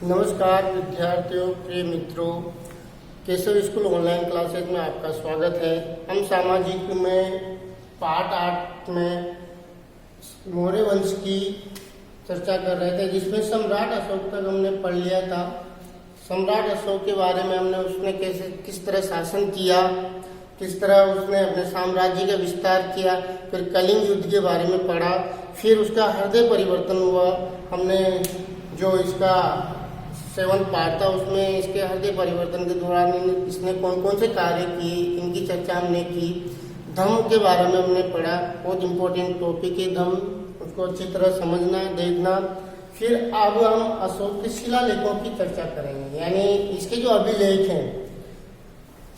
नमस्कार विद्यार्थियों, प्रिय मित्रों, केशव स्कूल ऑनलाइन क्लासेज में आपका स्वागत है। हम सामाजिक में पार्ट 8 में मौर्य वंश की चर्चा कर रहे थे, जिसमें सम्राट अशोक तक हमने पढ़ लिया था। सम्राट अशोक के बारे में हमने उसने किस तरह शासन किया, किस तरह उसने अपने साम्राज्य का विस्तार किया, फिर कलिंग युद्ध के बारे में पढ़ा, फिर उसका हृदय परिवर्तन हुआ। हमने जो इसका 7वां पार्ट था उसमें इसके हृदय परिवर्तन के दौरान इसने कौन कौन से कार्य किए, इनकी चर्चा हमने की। धम्म के बारे में हमने पढ़ा, बहुत इंपॉर्टेंट टॉपिक है धम्म, उसको अच्छी तरह समझना, देखना। फिर अब हम अशोक के शिलालेखों की चर्चा करेंगे, यानी इसके जो अभिलेख हैं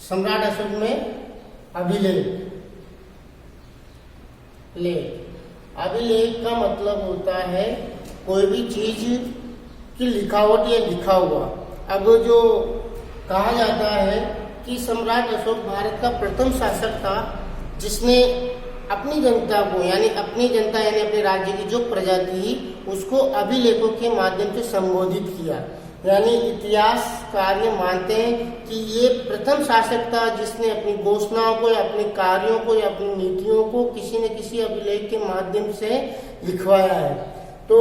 सम्राट अशोक में। अभिलेख का मतलब होता है कोई भी चीज की लिखावट या लिखा हुआ। अब जो कहा जाता है कि सम्राट अशोक भारत का प्रथम शासक था जिसने अपनी जनता को, यानी अपनी जनता यानी अपने राज्य की जो प्रजा थी उसको अभिलेखों के माध्यम से संबोधित किया। यानी इतिहासकार ये मानते हैं कि ये प्रथम शासक था जिसने अपनी घोषणाओं को या अपने कार्यों को या अपनी नीतियों को किसी न किसी अभिलेख के माध्यम से लिखवाया है। तो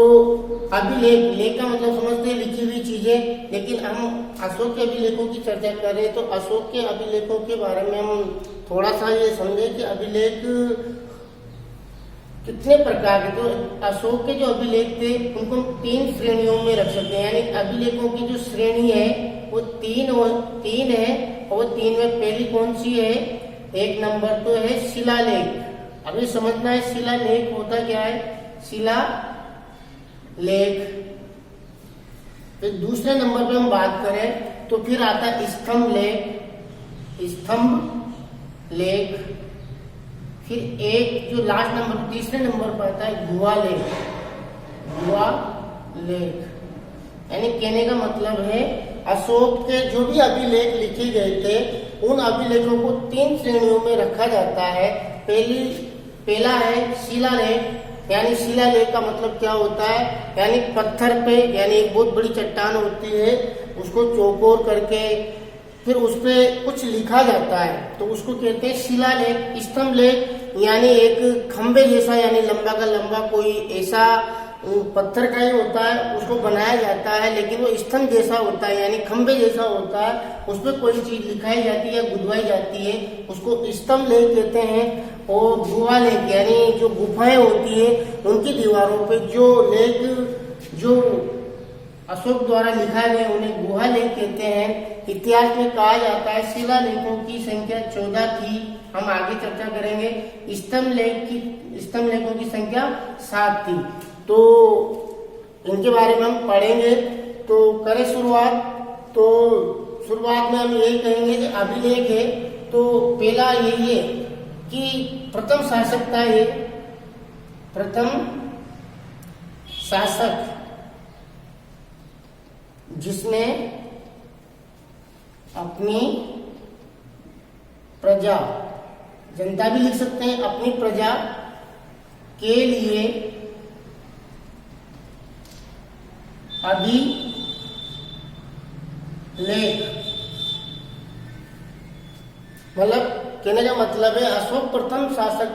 लेख का मतलब समझते हैं लिखी हुई चीजें, लेकिन हम अशोक के अभिलेखों की चर्चा कर रहे हैं। तो अशोक के अभिलेखों के बारे में हम थोड़ा सा ये समझें कि अभिलेख कितने प्रकार के। तो अशोक के जो अभिलेख थे उनको 3 श्रेणियों में रख सकते हैं, यानी अभिलेखों की जो श्रेणी है वो तीन है। और 3 में पहली कौन सी है? 1 नंबर तो है शिलालेख। अभी समझना है शिलालेख होता क्या है। शिलालेख। फिर दूसरे नंबर पे हम बात करें तो फिर आता है स्तंभ लेख। फिर एक जो लास्ट नंबर तीसरे नंबर पर आता है गुहा लेख। यानी कहने का मतलब है अशोक के जो भी अभिलेख लिखे गए थे उन अभिलेखों को 3 श्रेणियों में रखा जाता है। पहला है शिलालेख। यानी शिलालेख का मतलब क्या होता है, यानी पत्थर पे, यानी एक बहुत बड़ी चट्टान होती है उसको चौकोर करके फिर उस पे कुछ लिखा जाता है तो उसको कहते हैं शिलालेख। स्तंभ लेख यानी एक खंबे जैसा, यानी लंबा का लंबा कोई ऐसा पत्थर का ही होता है, उसको बनाया जाता है लेकिन वो स्तंभ जैसा होता है, यानी खंबे जैसा होता है, उसपे कोई चीज लिखाई जाती है, गुदवाई जाती है, उसको स्तंभ लेख कहते हैं। और गुहा लेख यानी जो गुफाएं होती है उनकी दीवारों पे जो लेख जो अशोक द्वारा लिखा गया उन्हें गुहा लेख कहते हैं। इतिहास में कहा जाता है शिलालेखों की संख्या 14 थी, हम आगे चर्चा करेंगे। स्तंभ लेखों की संख्या 7 थी। तो इनके बारे में हम पढ़ेंगे। तो करें शुरुआत। तो शुरुआत में हम यही कहेंगे कि अभिलेख है तो पहला यही है कि प्रथम शासक था ये, प्रथम शासक जिसने अपनी प्रजा, जनता भी लिख सकते हैं, अपनी प्रजा के लिए अभिलेख, मतलब कहने का मतलब है अशोक प्रथम शासक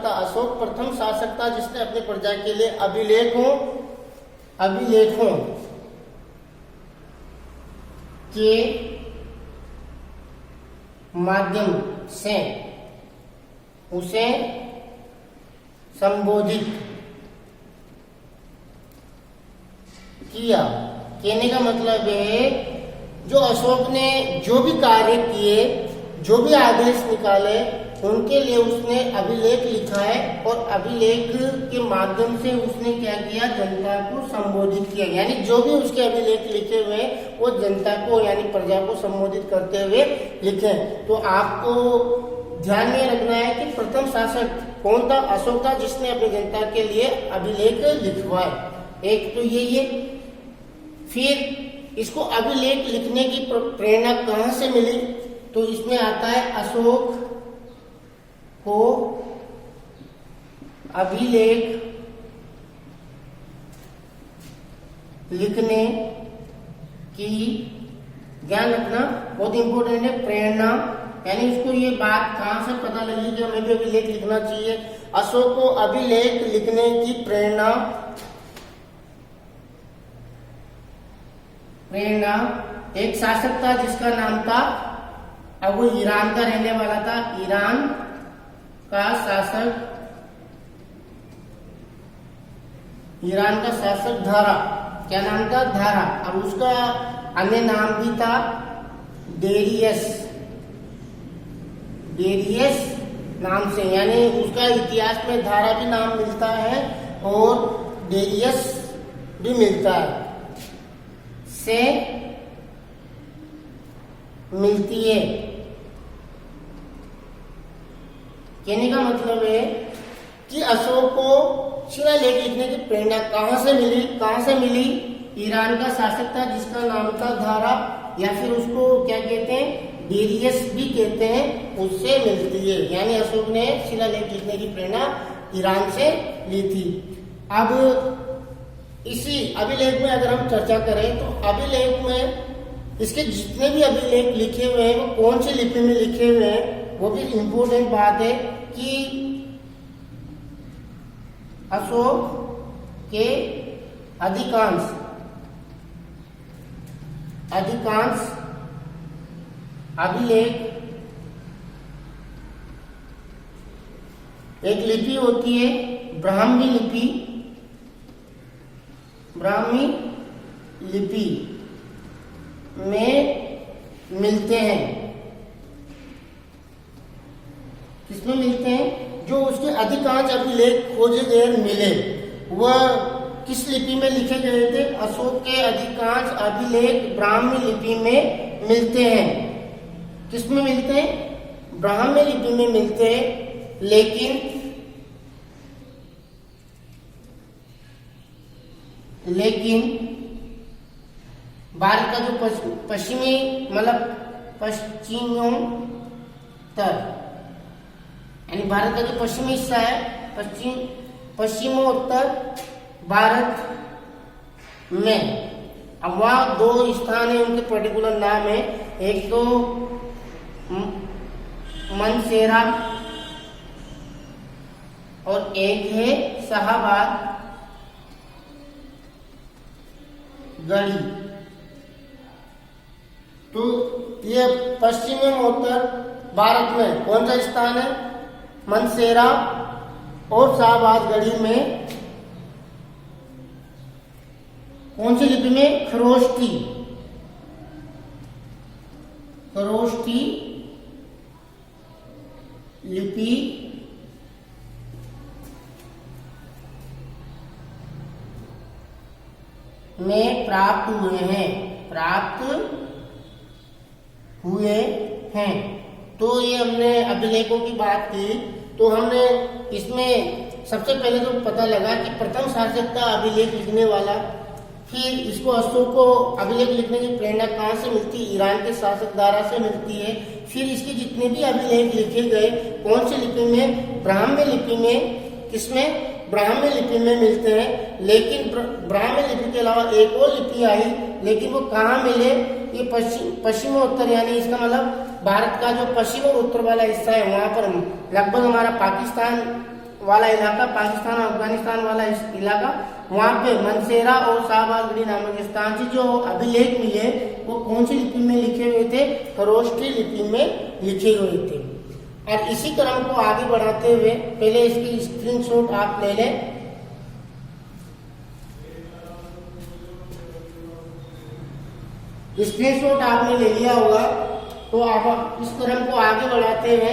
था जिसने अपनी प्रजा के लिए अभिलेखों के माध्यम से उसे संबोधित किया। कहने का मतलब है जो अशोक ने जो भी कार्य किए, जो भी आदेश निकाले, उनके लिए उसने अभिलेख लिखा है और अभिलेख के माध्यम से उसने क्या किया, जनता को संबोधित किया। यानी जो भी उसके अभिलेख लिखे हुए वो जनता को यानी प्रजा को संबोधित करते हुए लिखे। तो आपको ध्यान में रखना है कि प्रथम शासक कौन था? अशोक था जिसने अपनी जनता के लिए अभिलेख लिखवाए। एक तो यही है। फिर इसको अभिलेख लिखने की प्रेरणा कहां से मिली? तो इसमें आता है अशोक को अभिलेख लिखने की, ध्यान रखना बहुत इंपॉर्टेंट है, प्रेरणा, यानी इसको ये बात कहां से पता लगी कि हमें भी अभिलेख लिखना चाहिए। अशोक को अभिलेख लिखने की प्रेरणा एक शासक था जिसका नाम था, अब वो ईरान का रहने वाला था, ईरान का शासक धारा, क्या नाम था? धारा। और उसका अन्य नाम भी था डेरियस नाम से, यानी उसका इतिहास में धारा भी नाम मिलता है और डेरियस भी मिलता है, से मिलती है। कहने का मतलब है कि अशोक को शिलालेख लिखने की प्रेरणा कहां से मिली? ईरान का शासक था जिसका नाम था धारा, या फिर उसको क्या कहते हैं? डेरियस भी कहते हैं, उससे मिलती है। यानी अशोक ने शिलालेख लिखने की प्रेरणा ईरान से ली थी। अब इसी अभिलेख में अगर हम चर्चा करें तो अभिलेख में इसके जितने भी अभिलेख लिखे हुए हैं वो कौन सी लिपि में लिखे हुए हैं, वो भी इम्पोर्टेंट बात है कि अशोक के अधिकांश अभिलेख, एक लिपि होती है ब्राह्मी लिपि में मिलते हैं। किसमें मिलते हैं? जो उसके अधिकांश अभिलेख खोजे गए मिले, वह किस लिपि में लिखे गए थे? अशोक के अधिकांश अभिलेख ब्राह्मी लिपि में मिलते हैं। किसमें मिलते हैं? ब्राह्मी लिपि में मिलते हैं। लेकिन भारत का जो पश्चिमी मतलब पश्चिमोत्तर, यानी भारत का जो पश्चिमी हिस्सा है, पश्चिमोत्तर भारत में, अब वहां दो स्थान है, उनके पर्टिकुलर नाम है। एक तो मनसेरा और एक है शाहबाद गढ़ी। तो ये पश्चिमोत्तर भारत में कौन सा स्थान है? मनसेरा और शाहबाद गढ़ी में कौन सी लिपि में? खरोष्ठी लिपि में प्राप्त हुए हैं। तो ये हमने अभिलेखों की बात की, तो हमने इसमें सबसे पहले तो पता लगा कि प्रथम शासक था अभिलेख लिखने वाला। फिर इसको अशोक को अभिलेख लिखने की प्रेरणा कहाँ से मिलती? ईरान के शासक धारा से मिलती है। फिर इसके जितने भी अभिलेख लिखे गए कौन सी लिपि में? ब्राह्मी लिपि में। किसमें? ब्राह्मी लिपि में मिलते हैं। लेकिन ब्राह्मी लिपि के अलावा एक और लिपि आई, लेकिन वो कहाँ मिले? ये पश्चिमोत्तर, यानी इसका मतलब भारत का जो पश्चिम और उत्तर वाला हिस्सा है, वहां पर लगभग हमारा पाकिस्तान वाला इलाका, पाकिस्तान और अफगानिस्तान वाला इलाका, वहां पे मनसेरा और शाहबाद गढ़ी नामक स्थान से जो अभिलेख मिले वो कौन सी लिपि में लिखे हुए थे? खरोष्ठी लिपि में लिखे हुए थे। और इसी क्रम को आगे बढ़ाते हुए पहले इसकी स्क्रीनशॉट आप ले लें। स्क्रीनशॉट आपने ले लिया होगा, तो आप इस क्रम को आगे बढ़ाते हुए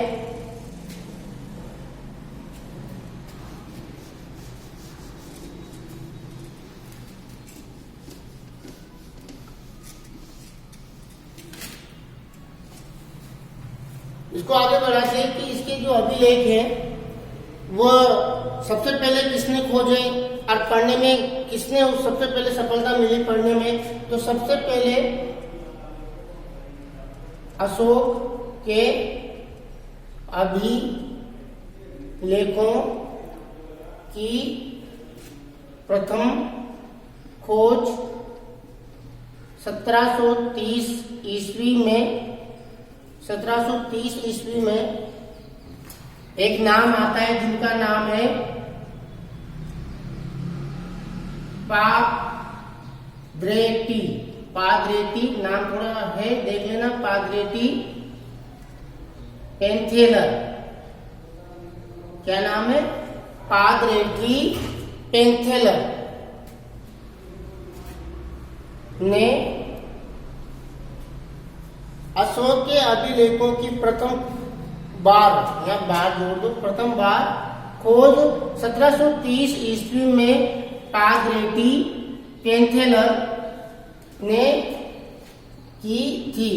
इसको आगे बढ़ाते हैं कि इसके जो अभिलेख हैं वह सबसे पहले किसने खोजे और पढ़ने में किसने सबसे पहले सफलता मिली पढ़ने में? तो सबसे पहले अशोक के अभिलेखों की प्रथम खोज 1730 ईस्वी में एक नाम आता है जिनका नाम है पादरेटी, नाम थोड़ा है देख लेना, पादरेटी पेंथेलर। क्या नाम है? पादरेटी पेंथेलर ने अशोक के अभिलेखों की प्रथम बार खोज 1730 ईस्वी में पादरेटी पेंथेलर ने की थी।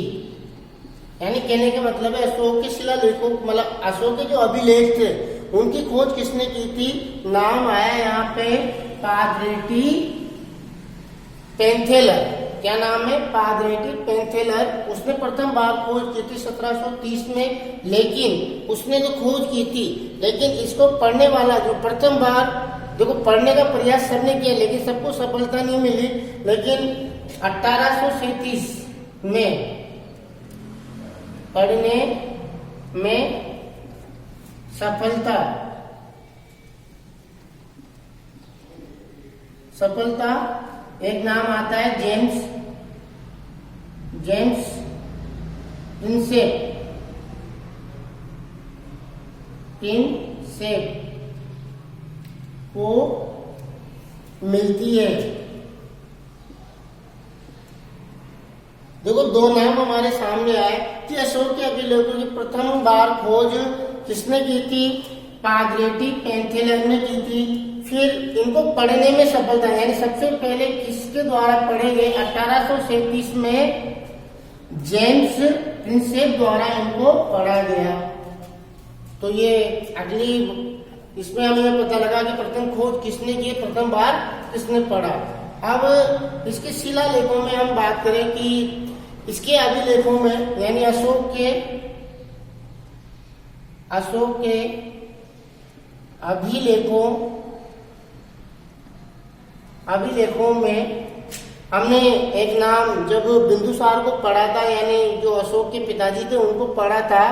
यानी कहने का मतलब है अशोक के शिलालेखों, मतलब अशोक के जो अभिलेख थे उनकी खोज किसने की थी? नाम आया यहाँ पे पादरेटी पेंथेलर। क्या नाम है? पादरेटी पेंथेलर। उसने प्रथम बार खोज की थी 1730 में, लेकिन उसने जो खोज की थी, लेकिन इसको पढ़ने वाला जो प्रथम बार, देखो पढ़ने का प्रयास सबने किया लेकिन सबको सफलता नहीं मिली, लेकिन 1837 में पढ़ने में सफलता एक नाम आता है जेम्स प्रिंसेप को मिलती है। देखो दो नाम हमारे सामने आए कि अशोक के अभिलेखों की प्रथम बार खोज किसने की थी? पादरेटी पेंथेलर ने की थी। फिर इनको पढ़ने में सफलता, यानी सबसे पहले किसके द्वारा पढ़े गए? 1837 में जेम्स प्रिंसेप द्वारा इनको पढ़ा गया। तो ये अगली इसमें हमें पता लगा कि प्रथम खोज किसने की, प्रथम बार किसने पढ़ा। अब इसके शिलालेखों में हम बात करें कि इसके अभिलेखों में, यानी अशोक के अभिलेखों में हमने एक नाम जब बिंदुसार को पढ़ा था, यानी जो अशोक के पिताजी थे उनको पढ़ा था,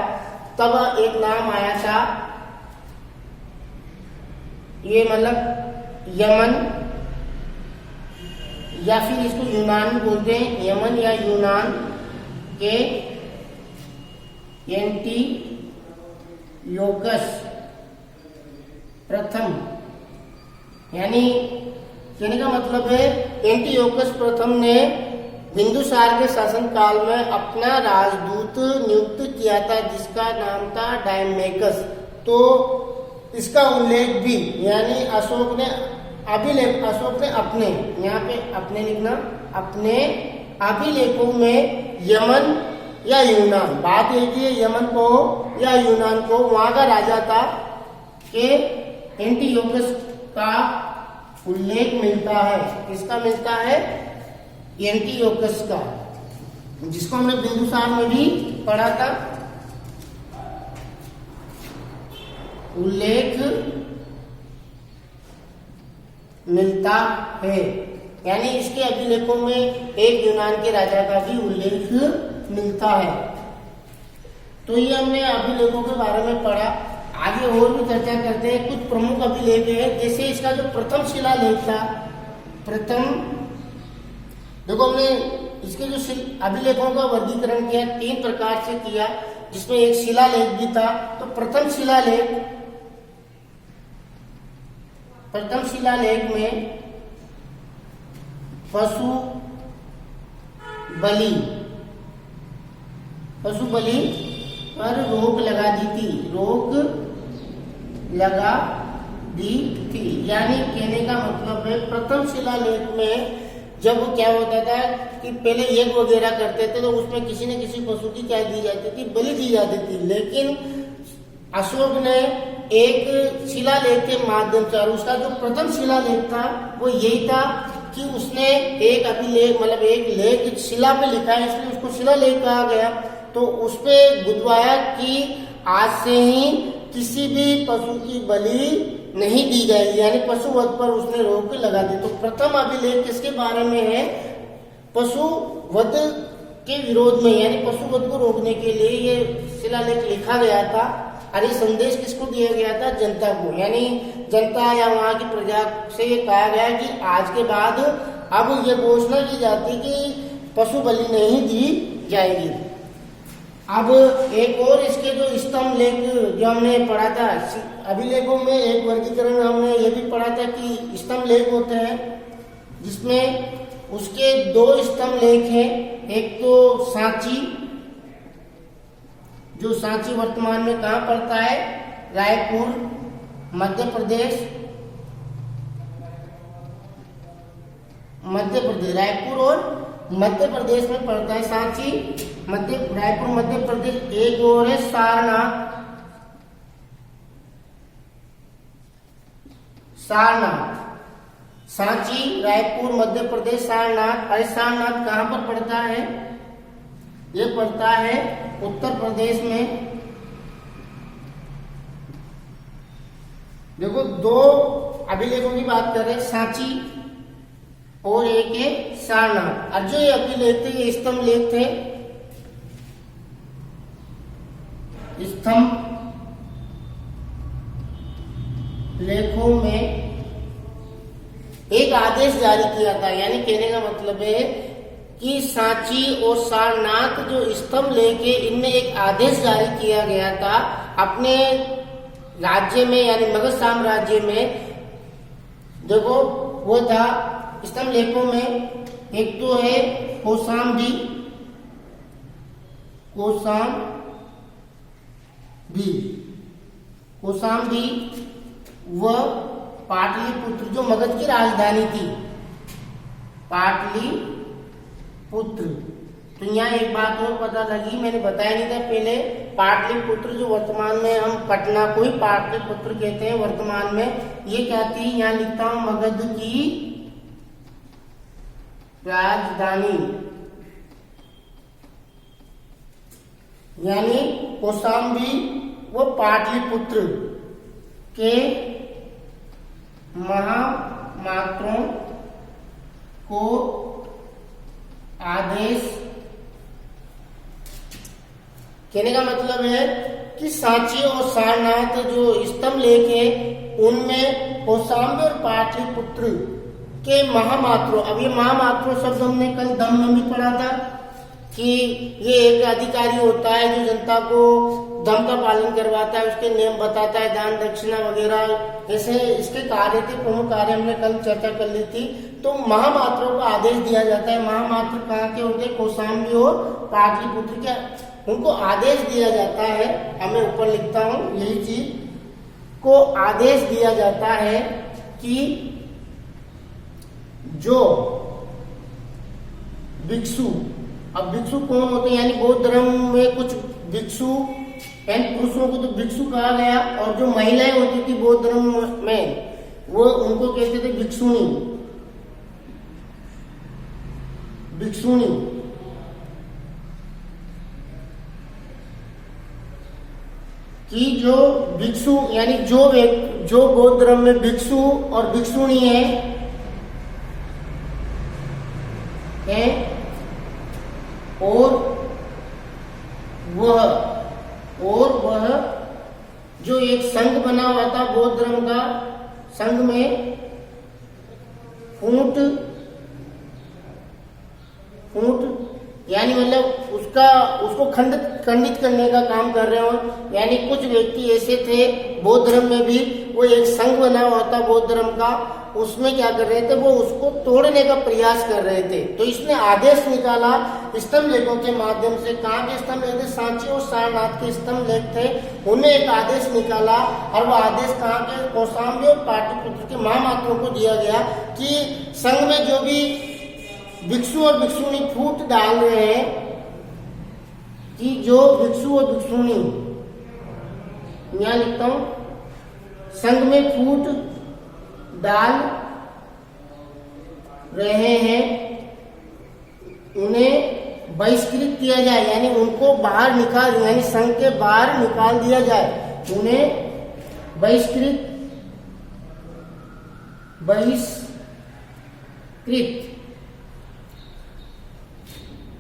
तब एक नाम आया था, ये मतलब यमन या फिर इसको यूनान बोलते हैं, यमन या यूनान के एंटियोकस प्रथम, यानी कहने का मतलब है एंटियोकस प्रथम ने बिंदुसार के शासनकाल में अपना राजदूत नियुक्त किया था, जिसका नाम था डायमेकस। तो इसका उल्लेख भी, यानी अशोक ने अपने, यहाँ पे अपने लिखना, अपने अभिलेखों में यमन या यूनान, बात एक ही है यमन को या यूनान को, वहां का राजा था कि एंटियोकस का उल्लेख मिलता है। किसका मिलता है? एंटियोकस का, जिसको हमने बिंदुसार में भी पढ़ा था। उल्लेख मिलता है, यानी इसके अभिलेखों में एक यूनान के राजा का भी उल्लेख मिलता है। तो ये हमने अभिलेखों के बारे में पढ़ा। आगे और भी चर्चा करते हैं। कुछ प्रमुख अभिलेख है, जैसे इसका जो प्रथम शिलालेख था, देखो हमने इसके जो अभिलेखों का वर्गीकरण किया 3 प्रकार से किया, जिसमें एक शिलालेख भी था। तो प्रथम शिलालेख में पशु बलि पर रोक लगा दी थी। यानी कहने का मतलब है प्रथम शिलालेख में जब क्या होता था कि पहले यज्ञ वगैरह करते थे तो उसमें किसी न किसी पशु की क्या दी जाती थी? बलि दी जाती थी। लेकिन अशोक ने एक शिलालेख के माध्यम से, और उसका जो प्रथम शिलालेख था वो यही था कि उसने एक अभिलेख, मतलब एक लेख शिला पे लिखा है, इसलिए उसको शिलालेख कहा गया। तो उस पे गुदवाया कि आज से ही किसी भी पशु की बलि नहीं दी जाएगी, यानी पशु वध पर उसने रोक लगा दी। तो प्रथम अभिलेख किसके बारे में है? पशुवध के विरोध में यानी पशुवध को रोकने के लिए ये शिलालेख लिखा गया था। और ये संदेश किसको दिया गया था? जनता को, यानी जनता या वहां की प्रजा से ये कहा गया कि आज के बाद अब ये घोषणा की जाती कि पशु बलि नहीं दी जाएगी। अब एक और इसके जो स्तंभ लेख जो हमने पढ़ा था, अभिलेखों में एक वर्गीकरण हमने ये भी पढ़ा था कि स्तंभ लेख होते हैं, जिसमें उसके दो स्तंभ लेख हैं। एक तो सांची, जो सांची वर्तमान में कहाँ पड़ता है? रायपुर, मध्य प्रदेश, रायपुर और मध्य प्रदेश में पड़ता है सांची, रायपुर मध्य प्रदेश। एक और है सारनाथ, सांची, रायपुर, मध्य प्रदेश, सारनाथ। अरे सारनाथ कहाँ पर पड़ता है? ये पड़ता है उत्तर प्रदेश में। देखो, दो अभिलेखों की बात कर रहे हैं, सांची और एक है सारनाथ। और जो ये अभिलेख थे ये स्तंभ लेख थे। स्तंभ लेखों में एक आदेश जारी किया था, यानी कहने का मतलब है कि सांची और सारनाथ जो स्तंभ लेख है इनमें एक आदेश जारी किया गया था अपने राज्य में, यानी मगध साम्राज्य में। देखो, वो था स्तंभ लेखों में एक तो है कौशाम्बी, व पाटलिपुत्र जो मगध की राजधानी थी, पाटलिपुत्र। तो यहाँ एक बात और पता लगी, मैंने बताया नहीं था पहले, पाटलिपुत्र जो वर्तमान में हम पटना को ही पाटलिपुत्र कहते हैं वर्तमान में, ये क्या थी? यहाँ लिखता हूं मगध की राजधानी, यानी कौशाम्बी व पाटलिपुत्र के महामात्रों को आदेश, कहने का मतलब है कि सांची और सारनाथ जो स्तंभ लेख है उनमें कौशाम्बी और पाटलिपुत्र के महामात्रों, अब ये महामात्रों शब्द हमने कल दम में भी पढ़ा था कि ये एक अधिकारी होता है जो जनता को धर्म का पालन करवाता है, उसके नियम बताता है, दान दक्षिणा वगैरह, ऐसे इसके कार्य थे, प्रमुख कार्य हमने कल चर्चा कर ली थी। तो महामात्रों को आदेश दिया जाता है। महामात्र कहाँ के होते हैं? कौशाम्बी और पाटलिपुत्र के, उनको आदेश दिया जाता है। अब मैं ऊपर लिखता हूँ, यही चीज को आदेश दिया जाता है कि जो भिक्षु, अब भिक्षु कौन होते हैं? यानी बौद्ध धर्म में कुछ भिक्षु एंड पुरुषों को तो भिक्षु कहा गया, और जो महिलाएं होती थी बौद्ध धर्म में वो उनको कहते थे भिक्षुणी। कि जो भिक्षु यानी जो बौद्ध धर्म में भिक्षु और भिक्षुणी है और वह जो एक संघ बना हुआ था बौद्ध धर्म का, संघ में फूट यानी मतलब उसको खंडित करने का काम कर रहे हो। यानी कुछ व्यक्ति ऐसे थे बौद्ध धर्म में भी, वो एक संघ बना हुआ था बौद्ध धर्म का, उसमें क्या कर रहे थे? वो उसको तोड़ने का प्रयास कर रहे थे। तो इसने आदेश निकाला स्तंभ लेखों के माध्यम से। कहाँ के स्तंभ लेख थे? सांची और सारनाथ के स्तंभ लेख थे। उन्हें एक आदेश निकाला, और वो आदेश कहाँ के? कौशाम्बी और पाटलिपुत्र के महामात्रों को दिया गया कि संघ में जो भी भिक्षु और भिक्षुणी फूट डाल रहे हैं, कि जो भिक्षु और भिक्षुणी, यहां लिखता हूं, संघ में फूट डाल रहे हैं, उन्हें बहिष्कृत किया जाए, यानी उनको बाहर निकाल, यानी संघ के बाहर निकाल दिया जाए, उन्हें बहिष्कृत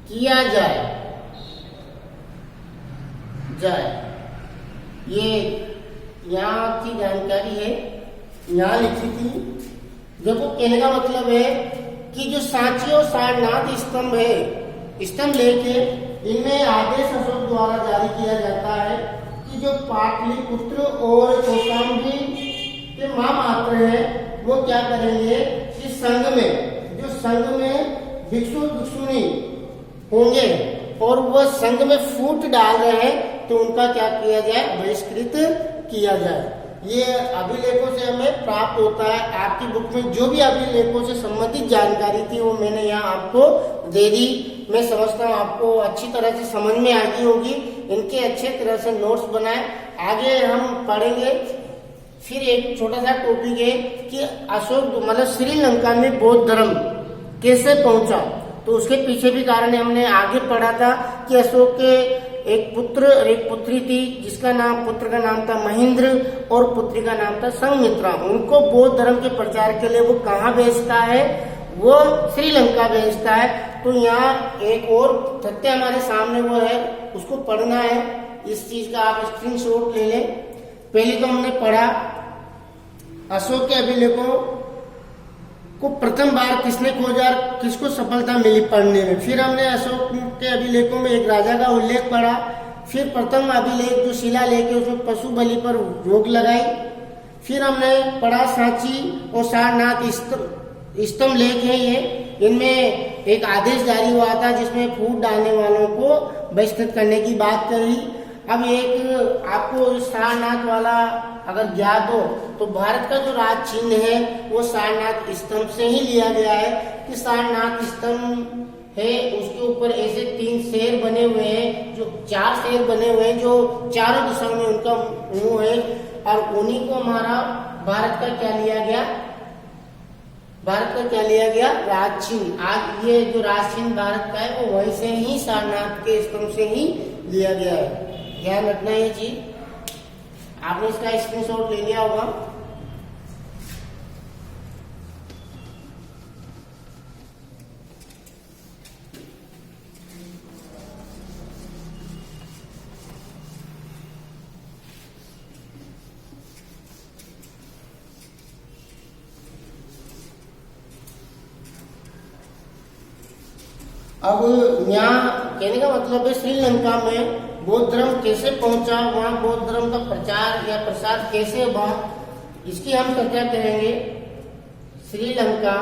किया जाए ये यहाँ की जानकारी है, यहाँ लिखी थी। देखो कहने का मतलब है कि जो सांची और सारनाथ स्तंभ है, स्तंभ लेके इनमें आदेश अशोक द्वारा जारी किया जाता है कि जो पाटलिपुत्र और कौशाम्बी के महामात्र है वो क्या करेंगे कि संघ में भिक्षु भिक्षुणी होंगे और वह संघ में फूट डाल रहे हैं तो उनका क्या किया जाए, बहिष्कृत किया जाए। ये अभिलेखों से हमें प्राप्त होता है। आपकी बुक में जो भी अभिलेखों से संबंधित जानकारी थी वो मैंने यहाँ आपको दे दी। मैं समझता हूँ आपको अच्छी तरह से समझ में आ गई होगी। इनके अच्छे तरह से नोट्स बनाए। आगे हम पढ़ेंगे। फिर एक छोटा सा टॉपिक है कि अशोक मतलब श्रीलंका में बौद्ध धर्म कैसे पहुंचा, तो उसके पीछे भी कारण है। हमने आगे पढ़ा था कि अशोक के एक पुत्र और एक पुत्री थी, जिसका नाम, पुत्र का नाम था महेंद्र और पुत्री का नाम था संघमित्रा। उनको बौद्ध धर्म के प्रचार के लिए वो कहाँ भेजता है, वो श्रीलंका भेजता है। तो यहाँ एक और तथ्य हमारे सामने वो है, उसको पढ़ना है। इस चीज का आप स्क्रीनशॉट ले लें। पहले तो हमने पढ़ा अशोक के अभिलेखों को प्रथम बार किसने खोजा, किसको सफलता मिली पढ़ने में। फिर हमने अशोक के अभिलेखों में एक राजा का उल्लेख पढ़ा। फिर प्रथम अभिलेख जो शिलालेख है उसमें पशु बलि पर रोक लगाई। फिर हमने पढ़ा सांची और सारनाथ स्तंभ लेख है ये, इनमें एक आदेश जारी हुआ था जिसमें फूट डालने वालों को बहिष्कृत करने की बात कही। अब एक आपको सारनाथ वाला अगर ज्ञात हो तो भारत का जो राज चिन्ह है वो सारनाथ स्तंभ से ही लिया गया है कि सारनाथ स्तंभ है, उसके ऊपर ऐसे 3 शेर बने हुए हैं, जो 4 शेर बने हुए हैं जो चारों दिशा में उनका मुंह है, और उन्हीं को हमारा भारत का क्या लिया गया, राज चिन्ह। आज ये जो राज चिन्ह भारत का है वो वहीं से ही सारनाथ के स्तंभ से ही लिया गया है। ध्यान रखना ये चीज। आपने इसका स्क्रीनशॉट ले लिया होगा। अब यहाँ कहने का मतलब है श्रीलंका में बौद्ध धर्म कैसे पहुंचा, वहां बौद्ध धर्म का प्रचार या प्रसार कैसे हुआ, इसकी हम चर्चा करेंगे। श्रीलंका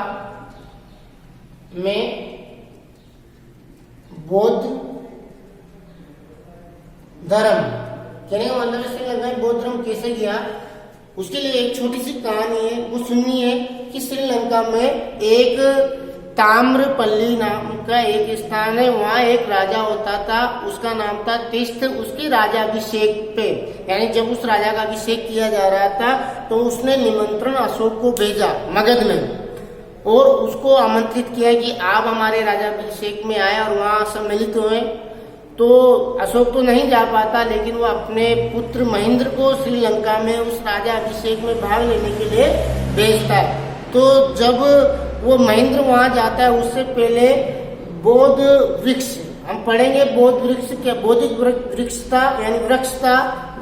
में बौद्ध धर्म कहने का मतलब श्रीलंका में बौद्ध धर्म कैसे गया, उसके लिए एक छोटी सी कहानी है, वो सुननी है कि श्रीलंका में एक ताम्रपल्ली नाम का एक स्थान है, वहाँ एक राजा होता था, उसका नाम था तीस्थ। उसके राजाभिषेक पे, यानी जब उस राजा का अभिषेक किया जा रहा था तो उसने निमंत्रण अशोक को भेजा मगध में और उसको आमंत्रित किया कि आप हमारे राजाभिषेक में आए और वहाँ सम्मिलित हुए। तो अशोक तो नहीं जा पाता, लेकिन वो अपने पुत्र महेंद्र को श्रीलंका में उस राजाभिषेक में भाग लेने के लिए भेजता है। तो जब वो महेंद्र वहां जाता है उससे पहले बौद्ध वृक्ष, हम पढ़ेंगे बौद्ध वृक्ष क्या, बौद्धिक वृक्ष था, यानी वृक्ष था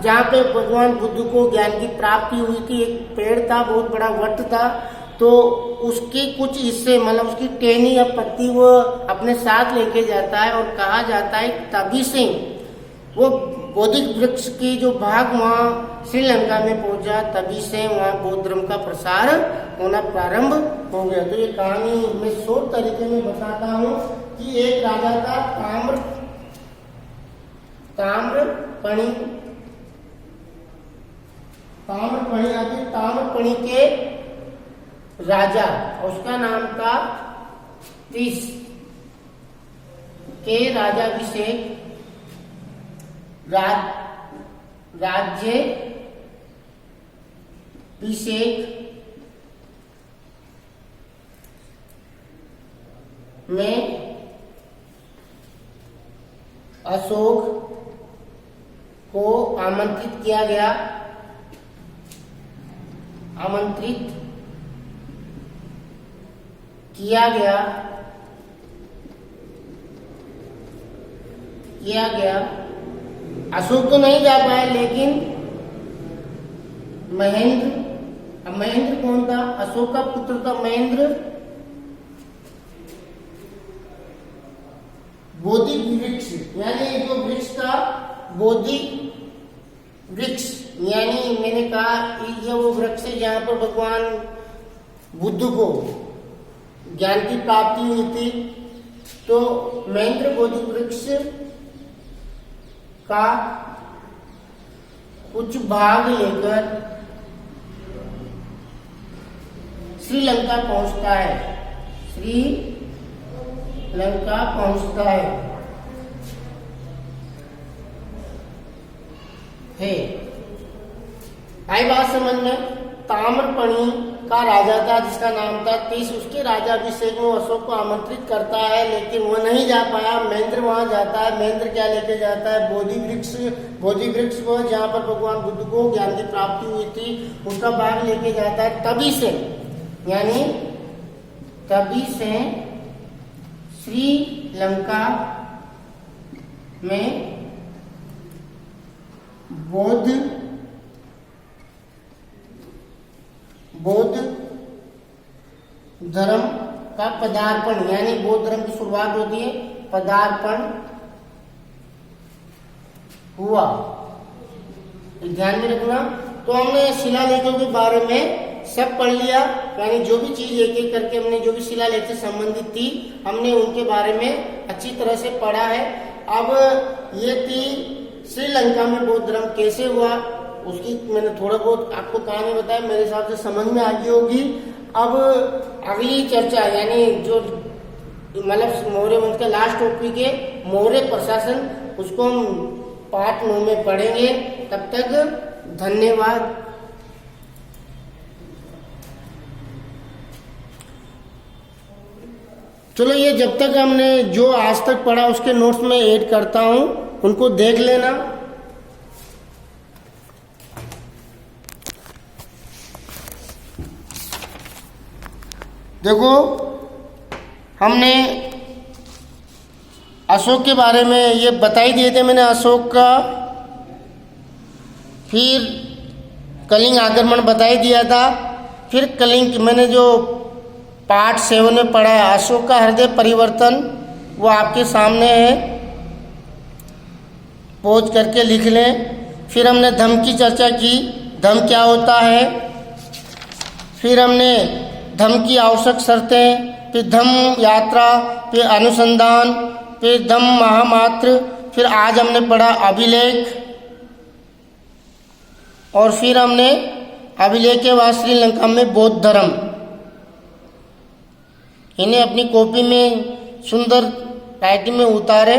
जहाँ पे भगवान बुद्ध को ज्ञान की प्राप्ति हुई थी। एक पेड़ था, बहुत बड़ा वट था, तो उसके कुछ हिस्से मतलब उसकी टहनी या पत्ती वो अपने साथ लेके जाता है और कहा जाता है तभी से वो बौद्धिक वृक्ष की जो भाग वहाँ श्रीलंका में पहुंचा, तभी से वहाँ बौद्ध धर्म का प्रसार होना प्रारंभ हो गया। तो ये कहानी मैं शॉर्ट तरीके में बताता हूँ कि एक राजा था ताम्रपणी के राजा, उसका नाम था तीस के राजाभिषेक राज्याभिषेक में अशोक को आमंत्रित किया किया गया। अशोक तो नहीं जा पाए, लेकिन महेंद्र, अब महेंद्र कौन था? अशोक का पुत्र था महेंद्र। बोधि वृक्ष यानी जो वृक्ष था, बोधि वृक्ष यानी मैंने कहा ये वो वृक्ष है जहां पर भगवान बुद्ध को ज्ञान की प्राप्ति हुई थी। तो महेंद्र बोधि वृक्ष का कुछ भाग लेकर श्रीलंका पहुंचता है, श्रीलंका पहुंचता है। आई बात समझ में? ताम्रपर्णी का राजा था जिसका नाम था तीस, उसके राजाभिषेक में अशोक को आमंत्रित करता है, लेकिन वो नहीं जा पाया। महेंद्र वहां जाता है। महेंद्र क्या लेके जाता है? बोधि वृक्ष को जहां पर भगवान बुद्ध को ज्ञान की प्राप्ति हुई थी, उसका भाग लेके जाता है। तभी से श्रीलंका में बौद्ध धर्म का पदार्पण, यानी बौद्ध धर्म की शुरुआत होती है, पदार्पण हुआ। ध्यान में रखना। तो हमने शिलालेखों के बारे में सब पढ़ लिया, यानी जो भी चीज एक एक करके हमने जो भी शिलालेख से संबंधित थी हमने उनके बारे में अच्छी तरह से पढ़ा है। अब ये थी श्रीलंका में बौद्ध धर्म कैसे हुआ, उसकी मैंने थोड़ा बहुत आपको कहानी बताया, मेरे हिसाब से समझ में आ गई होगी। अब अगली चर्चा यानी जो मतलब मौर्य वंश का लास्ट टॉपिक है मौर्य प्रशासन, उसको हम पार्ट 9 में पढ़ेंगे। तब तक धन्यवाद। चलो, ये जब तक हमने जो आज तक पढ़ा उसके नोट्स में ऐड करता हूं, उनको देख लेना। देखो, हमने अशोक के बारे में ये बता ही दिए थे मैंने, अशोक का। फिर कलिंग आक्रमण बता ही दिया था। फिर कलिंग मैंने जो पार्ट 7 में पढ़ा है, अशोक का हृदय परिवर्तन, वो आपके सामने है, पॉज करके लिख लें। फिर हमने धम्म की चर्चा की, धम्म क्या होता है। फिर हमने धम्म की आवश्यक शर्तें, फिर धम्म यात्रा, फिर अनुसंधान, फिर धम्म महामात्र, फिर आज हमने पढ़ा अभिलेख, और फिर हमने अभिलेख के बाद श्रीलंका में बौद्ध धर्म। इन्हें अपनी कॉपी में सुंदर राइटिंग में उतारे।